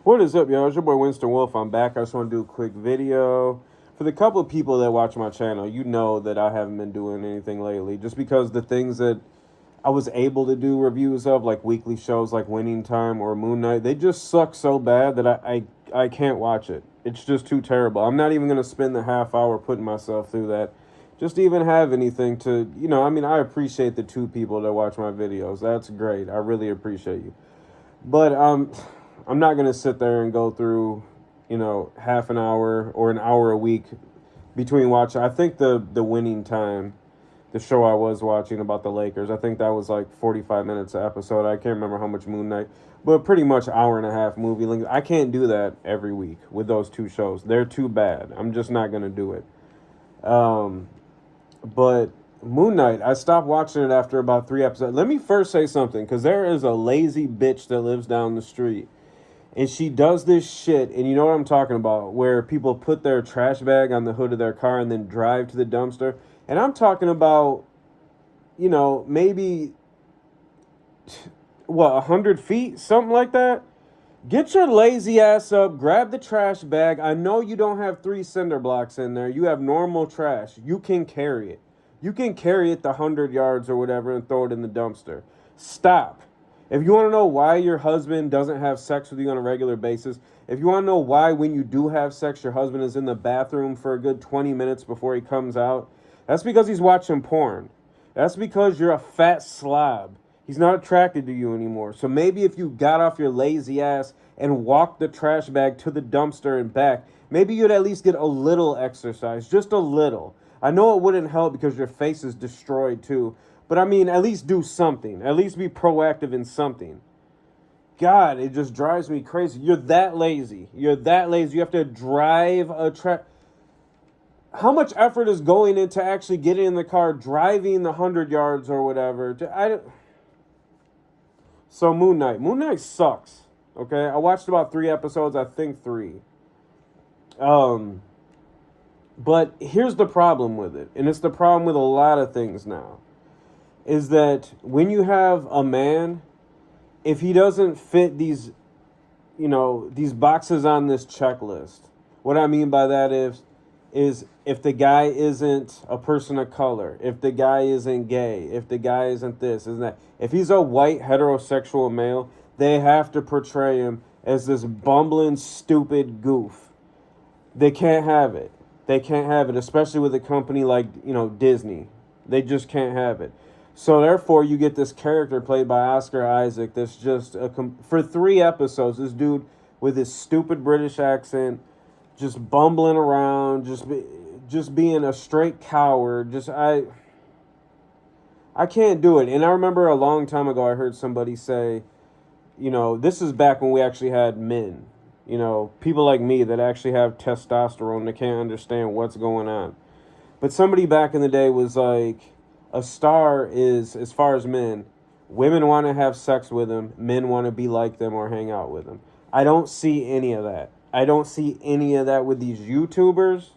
What is up, y'all? It's your boy Winston Wolf. I'm back. I just want to do a quick video. For the couple of people that watch my channel, you know that I haven't been doing anything lately. Just because the things that I was able to do reviews of, like weekly shows like Winning Time or Moon Knight, they just suck so bad that I can't watch it. It's just too terrible. I'm not even going to spend the half hour putting myself through that. Just to even have anything to, I appreciate the two people that watch my videos. That's great. I really appreciate you. But I'm not gonna sit there and go through, half an hour or an hour a week between watching. I think the Winning Time, the show I was watching about the Lakers, I think that was like 45 minutes an episode. I can't remember how much Moon Knight, but pretty much hour and a half movie length. I can't do that every week with those two shows. They're too bad. I'm just not gonna do it. But Moon Knight, I stopped watching it after about 3 episodes. Let me first say something, because there is a lazy bitch that lives down the street. And she does this shit, and you know what I'm talking about, where people put their trash bag on the hood of their car and then drive to the dumpster. And I'm talking about, maybe, 100 feet? Something like that? Get your lazy ass up, grab the trash bag. I know you don't have 3 cinder blocks in there. You have normal trash. You can carry it. You can carry it the 100 yards or whatever and throw it in the dumpster. Stop. If you want to know why your husband doesn't have sex with you on a regular basis, if you want to know why when you do have sex, your husband is in the bathroom for a good 20 minutes before he comes out, that's because he's watching porn. That's because you're a fat slob. He's not attracted to you anymore. So maybe if you got off your lazy ass and walked the trash bag to the dumpster and back, maybe you'd at least get a little exercise, just a little. I know it wouldn't help because your face is destroyed too, but I mean, at least do something. At least be proactive in something. God, it just drives me crazy. You're that lazy. You're that lazy. You have to drive a trash. How much effort is going into actually getting in the car, driving the 100 yards or whatever? So Moon Knight. Moon Knight sucks. Okay, I watched about 3 episodes. I think 3. But here's the problem with it, and it's the problem with a lot of things now, is that when you have a man, if he doesn't fit these boxes on this checklist, what I mean by that is if the guy isn't a person of color, if the guy isn't gay, if the guy isn't this, isn't that, if he's a white heterosexual male, they have to portray him as this bumbling, stupid goof. They can't have it. They can't have it, especially with a company like, Disney. They just can't have it. So therefore, you get this character played by Oscar Isaac that's just, for 3 episodes, this dude with his stupid British accent, just bumbling around, just being a straight coward. I can't do it. And I remember a long time ago I heard somebody say, this is back when we actually had men, people like me that actually have testosterone that can't understand what's going on. But somebody back in the day was like, a star is, as far as men, women want to have sex with them, men want to be like them or hang out with them. I don't see any of that. I don't see any of that with these YouTubers.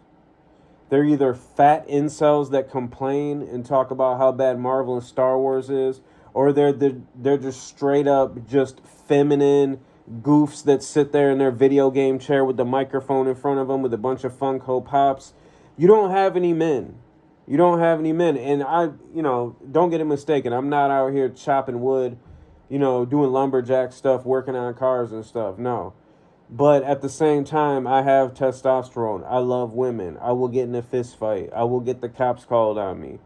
They're either fat incels that complain and talk about how bad Marvel and Star Wars is, or they're just straight up just feminine goofs that sit there in their video game chair with the microphone in front of them with a bunch of Funko Pops. You don't have any men. You don't have any men. And don't get it mistaken. I'm not out here chopping wood, doing lumberjack stuff, working on cars and stuff. No. But at the same time, I have testosterone. I love women. I will get in a fist fight. I will get the cops called on me.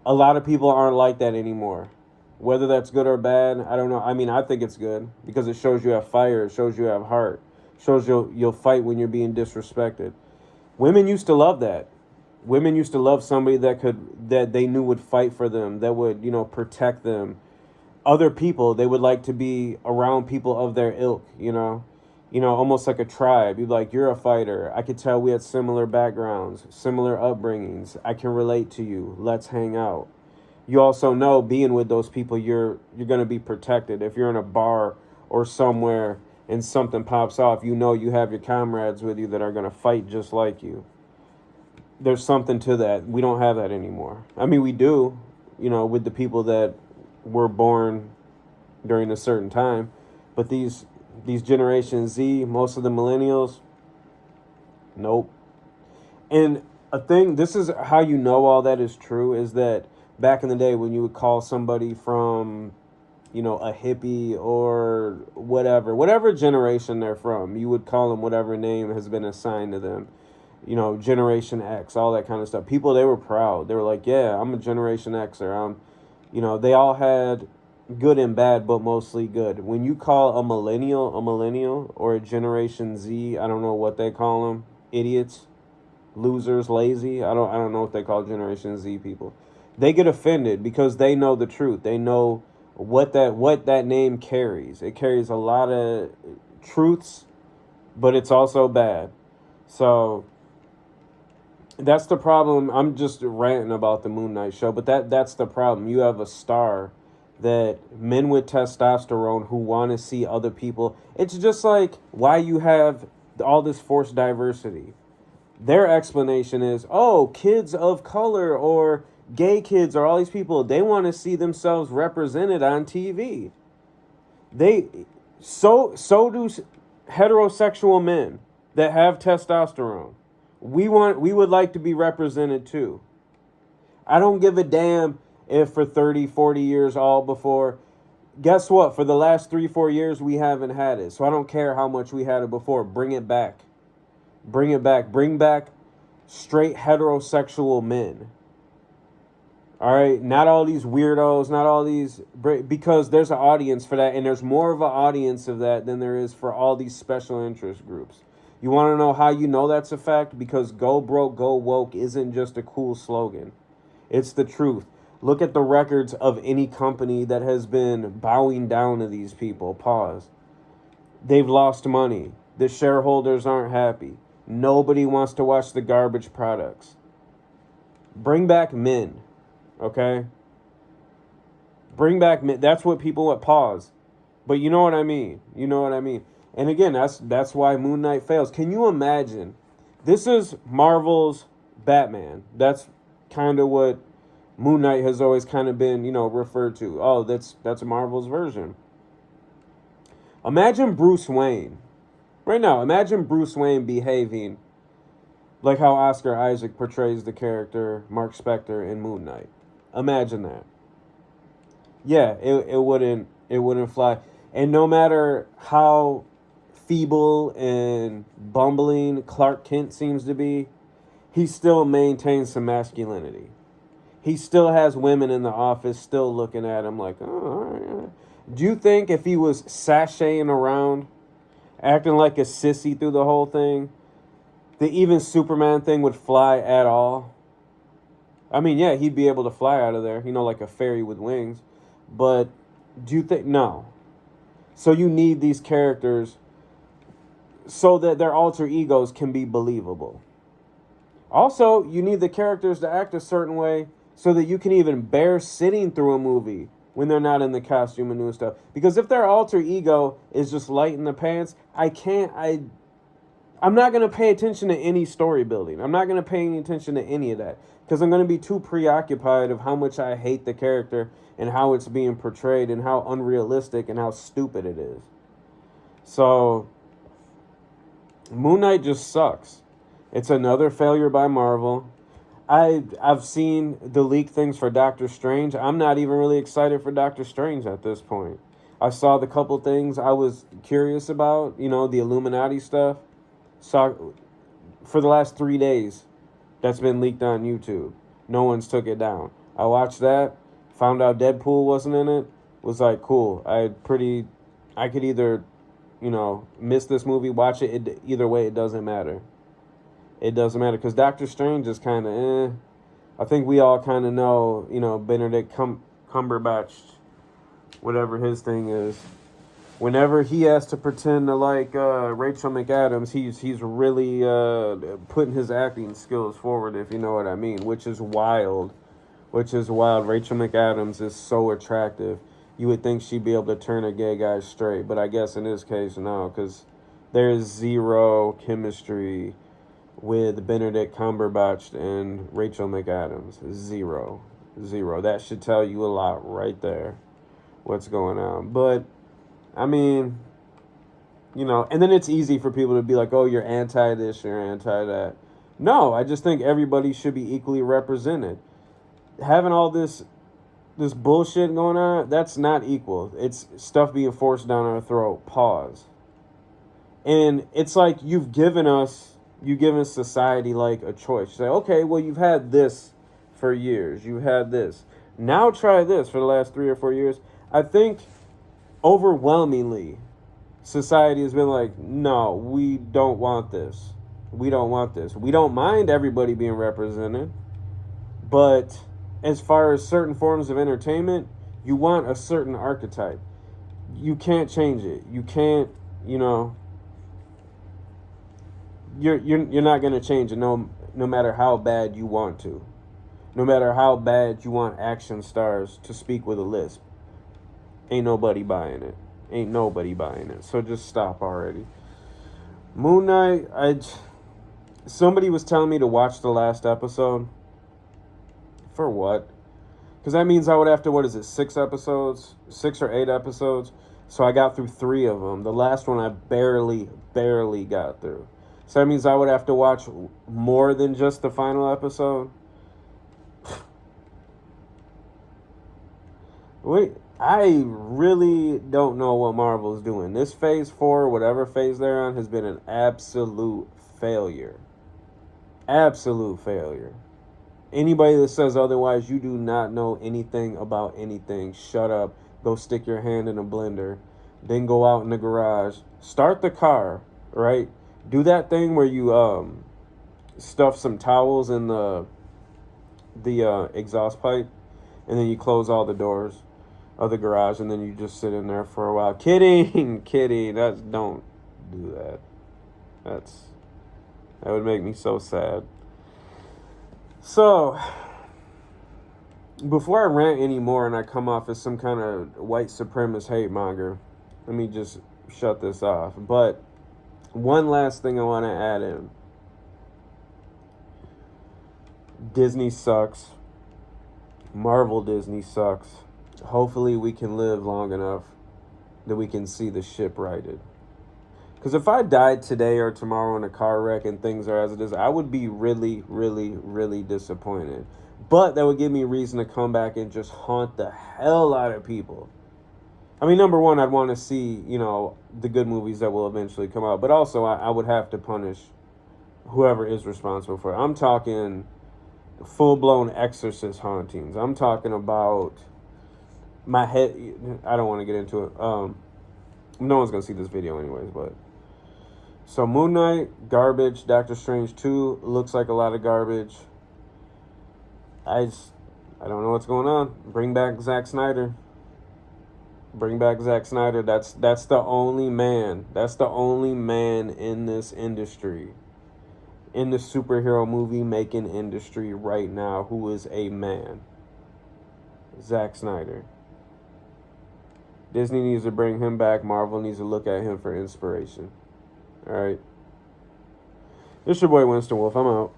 A lot of people aren't like that anymore. Whether that's good or bad, I don't know. I mean, I think it's good because it shows you have fire. It shows you have heart. It shows you'll fight when you're being disrespected. Women used to love that. Women used to love somebody that they knew would fight for them, that would, protect them. Other people, they would like to be around people of their ilk, almost like a tribe. You're like, you're a fighter. I could tell we had similar backgrounds, similar upbringings. I can relate to you. Let's hang out. You also know being with those people, you're going to be protected. If you're in a bar or somewhere and something pops off, you have your comrades with you that are going to fight just like you. There's something to that. We don't have that anymore. I mean, we do, with the people that were born during a certain time, but these These Generation Z, most of the millennials, nope. And a thing, this is how you know all that is true, is that back in the day when you would call somebody from, a hippie or whatever generation they're from, you would call them whatever name has been assigned to them. Generation X, all that kind of stuff. People, they were proud. They were like, yeah, I'm a Generation Xer. They all had good and bad, but mostly good. When you call a millennial, or a Generation Z, I don't know what they call them, idiots, losers, lazy. I don't know what they call Generation Z people. They get offended because they know the truth. They know what that name carries. It carries a lot of truths, but it's also bad. So that's the problem. I'm just ranting about the Moon Knight show, but that's the problem. You have a star that men with testosterone who want to see other people. It's just like why you have all this forced diversity. Their explanation is, oh, kids of color or gay kids or all these people, they want to see themselves represented on TV. They so do heterosexual men that have testosterone. We would like to be represented too. I don't give a damn if for 30, 40 years all before. Guess what? For the last 3, 4 years we haven't had it. So I don't care how much we had it before. Bring it back. Bring it back. Bring back straight heterosexual men. All right, not all these weirdos, not all these, because there's an audience for that, and there's more of an audience of that than there is for all these special interest groups. You want to know how you know that's a fact? Because go broke, go woke isn't just a cool slogan. It's the truth. Look at the records of any company that has been bowing down to these people. Pause. They've lost money. The shareholders aren't happy. Nobody wants to watch the garbage products. Bring back men. Okay? Bring back men. That's what people at pause. But you know what I mean. You know what I mean. And again, that's why Moon Knight fails. Can you imagine? This is Marvel's Batman. That's kind of what Moon Knight has always kind of been, referred to. Oh, that's Marvel's version. Imagine Bruce Wayne. Right now, imagine Bruce Wayne behaving like how Oscar Isaac portrays the character Mark Spector in Moon Knight. Imagine that. Yeah, it wouldn't fly. And no matter how feeble and bumbling Clark Kent seems to be, he still maintains some masculinity. He still has women in the office still looking at him like, oh, all right. Do you think if he was sashaying around, acting like a sissy through the whole thing, the even Superman thing would fly at all? I mean, yeah, he'd be able to fly out of there, like a fairy with wings. But do you think, no. So you need these characters so that their alter egos can be believable. Also, you need the characters to act a certain way so that you can even bear sitting through a movie when they're not in the costume and doing stuff. Because if their alter ego is just light in the pants, I'm not going to pay attention to any story building. I'm not going to pay any attention to any of that. Because I'm going to be too preoccupied of how much I hate the character and how it's being portrayed and how unrealistic and how stupid it is. So, Moon Knight just sucks. It's another failure by Marvel. I've seen the leaked things for Doctor Strange. I'm not even really excited for Doctor Strange at this point. I saw the couple things I was curious about, the Illuminati stuff. Saw for the last 3 days that's been leaked on YouTube. No one's took it down. I watched that, found out Deadpool wasn't in it, was like, cool. I could either, miss this movie, watch it. Either way, it doesn't matter. It doesn't matter because Doctor Strange is kind of I think we all kind of know, Benedict Cumberbatch, whatever his thing is. Whenever he has to pretend to like Rachel McAdams, he's really putting his acting skills forward, if you know what I mean, which is wild. Rachel McAdams is so attractive. You would think she'd be able to turn a gay guy straight, but I guess in this case, no, because there's zero chemistry with Benedict Cumberbatch and Rachel McAdams. Zero. That should tell you a lot right there, what's going on. But, I mean, You know, and then it's easy for people to be like, oh, you're anti this, you're anti that. No, I just think everybody should be equally represented. Having all this bullshit going on, that's not equal. It's stuff being forced down our throat. Pause. And it's like you've given society like a choice. You say, okay, well, you've had this for years. You've had this. Now try this for the last 3 or 4 years. I think overwhelmingly, society has been like, no, we don't want this. We don't want this. We don't mind everybody being represented. But as far as certain forms of entertainment, you want a certain archetype. You can't change it. You can't, you know, you're not going to change it no matter how bad you want to. No matter how bad you want action stars to speak with a lisp. Ain't nobody buying it. Ain't nobody buying it. So just stop already. Moon Knight, somebody was telling me to watch the last episode. For what? Because that means I would have to, 6 episodes? 6 or 8 episodes? So I got through 3 of them. The last one I barely got through. So that means I would have to watch more than just the final episode. Wait, I really don't know what Marvel's doing. This phase 4, whatever phase they're on, has been an absolute failure. Absolute failure. Anybody that says otherwise, you do not know anything about anything. Shut up. Go stick your hand in a blender. Then go out in the garage. Start the car, right? Do that thing where you stuff some towels in the exhaust pipe, and then you close all the doors of the garage, and then you just sit in there for a while. Kidding. Don't do that. That would make me so sad. So, before I rant anymore and I come off as some kind of white supremacist hate monger, let me just shut this off. But one last thing I want to add in. Disney sucks. Marvel Disney sucks. Hopefully we can live long enough that we can see the ship righted. Because if I died today or tomorrow in a car wreck and things are as it is, I would be really disappointed. But that would give me a reason to come back and just haunt the hell out of people. I mean, number one, I'd want to see, the good movies that will eventually come out. But also, I would have to punish whoever is responsible for it. I'm talking full-blown exorcist hauntings. I'm talking about my head. I don't want to get into it. No one's going to see this video anyways, but... So, Moon Knight, garbage. Doctor Strange 2 looks like a lot of garbage. I don't know what's going on. Bring back Zack Snyder. Bring back Zack Snyder. That's the only man. That's the only man in this industry. In the superhero movie making industry right now who is a man. Zack Snyder. Disney needs to bring him back. Marvel needs to look at him for inspiration. All right. This is your boy Winston Wolf. I'm out.